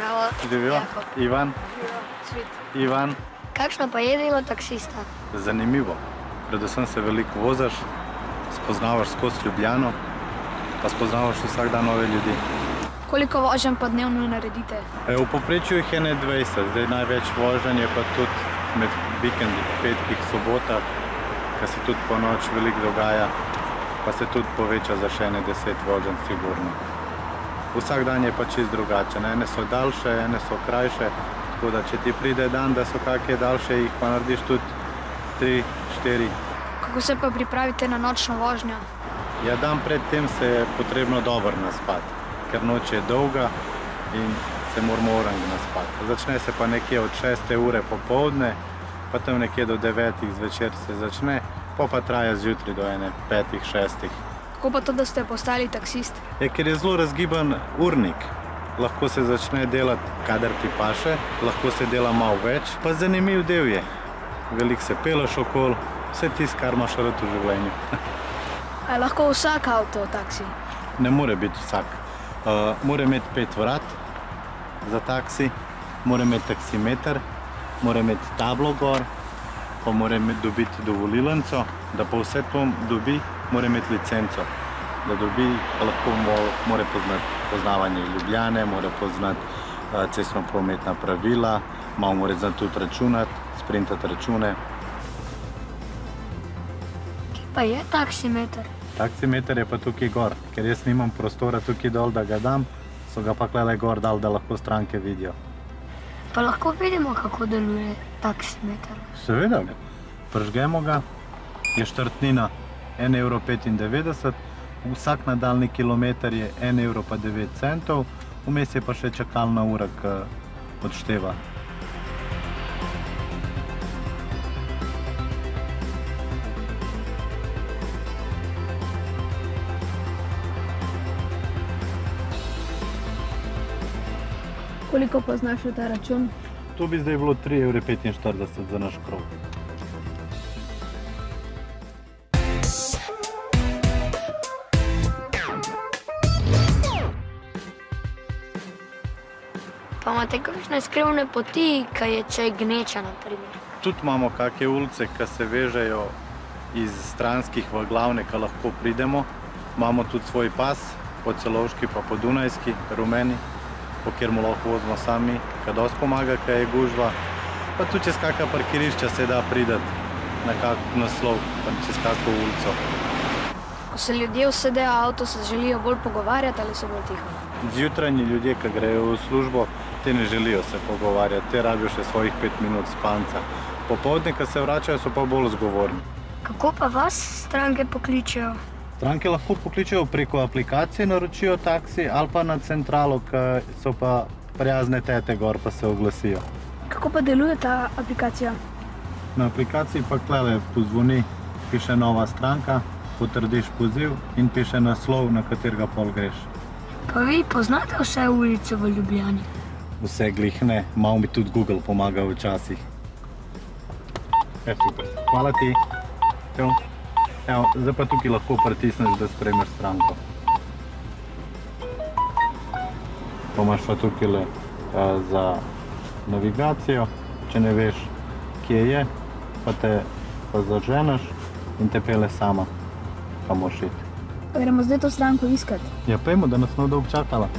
Zdravo. Živijo. Ivan. Ivan. Kakšno pa je delo taksista? Zanimivo. Predvsem se veliko vozaš, spoznavaš skozi Ljubljano, pa spoznavaš vsak dan nove ljudi. Koliko voženj pa dnevno naredite? V povprečju jih je 20, zdaj največ voženj je pa tudi med vikendi, petkih, sobotah, ko se tudi po noč veliko dogaja, pa se tudi poveča za še 10 voženj sigurno. Vsak dan je pa čist drugačen, ene so daljše, ene so krajše, tako da če ti pride dan, da so kakšne daljše, jih pa narediš tudi 3, 4. Kako se pa pripravite na nočno vožnjo? Ja, dan pred tem se je potrebno dobro naspati, ker noč je dolga in se moramo oranj naspati. Začne se pa nekje od 6. ure popoldne, pa tam nekje do 9. zvečer se začne, pa traja zjutraj do 5, 6. Kako pa to, da ste postali taksist? Ker je zelo razgiban urnik. Lahko se začne delati, kadar ti paše, lahko se dela malo več, pa zanimiv del je. Veliko se peleš okoli, vse tisto, kar imaš rad v življenju. A je lahko vsak avto taksi? Ne more biti vsak. Mora imeti 5 vrat za taksi, mora imeti taksimeter, mora imeti tablo gor, pa mora dobiti dovolilnico, da pa vse to dobi, mora imeti licenco. Da dobi, pa lahko mora poznavanje Ljubljane, mora poznati cestno-prometna pravila, malo mora znati tudi računati, sprintati račune. Kje pa je taksimeter? Taksimeter je pa tukaj gor, ker jaz nimam prostora tukaj dol, da ga dam, so ga pa klele gor dal, da lahko stranke vidijo. Pa lahko vidimo, kako deluje taksimeter? Seveda, pržgemo ga, je štartnina 1,95 €, vsak nadaljni kilometer je 1,09 €, vmes je pa še čakalna ura, ki odšteva. Koliko pa znaša ta račun? To bi zdaj bilo 3,45 € za naš krog. Pa imate kakšne skrivne poti, ki je čaj gneča, na primer? Tudi imamo kakšne ulice, ki se vežejo iz stranskih v glavne, ki lahko pridemo. Imamo tudi svoj pas, po Celovški pa po Dunajski, rumeni, po kjer mu lahko vozimo sami, ki dosti pomaga, ki je gužva. Pa tudi čez kakšna parkirišča se da pridati na kak naslov, pa čez kakšno ulico. Ko se ljudje usedejo v avto, se želijo bolj pogovarjati ali so bolj tiho? Zjutranji ljudje, ki grejo v službo, te ne želijo se pogovarjati, te rabijo še svojih 5 minut spanca. Popoldne, ko se vračajo, so pa bolj zgovorni. Kako pa vas stranke pokličejo? Stranke lahko pokličejo preko aplikacije, naročijo taksi ali pa na centralo, ki so pa prijazne tete gor, pa se oglasijo. Kako pa deluje ta aplikacija? Na aplikaciji pa klele pozvoni, piše nova stranka, potrdiš poziv in piše naslov, na katerega pol greš. Pa vi poznate vse ulice v Ljubljani? Vse glih ne, malo mi tudi Google pomaga včasih. Super, hvala ti. Evo, zdaj pa tukaj lahko pritisneš, da sprejmeš stranko. Pa imaš pa tukaj za navigacijo, če ne veš, kje je, pa te zaženeš in te pele sama, kam moraš iti. Gremo zdaj to stranko iskati. Ja, pojmo, da nas ne bo dolgo čakala.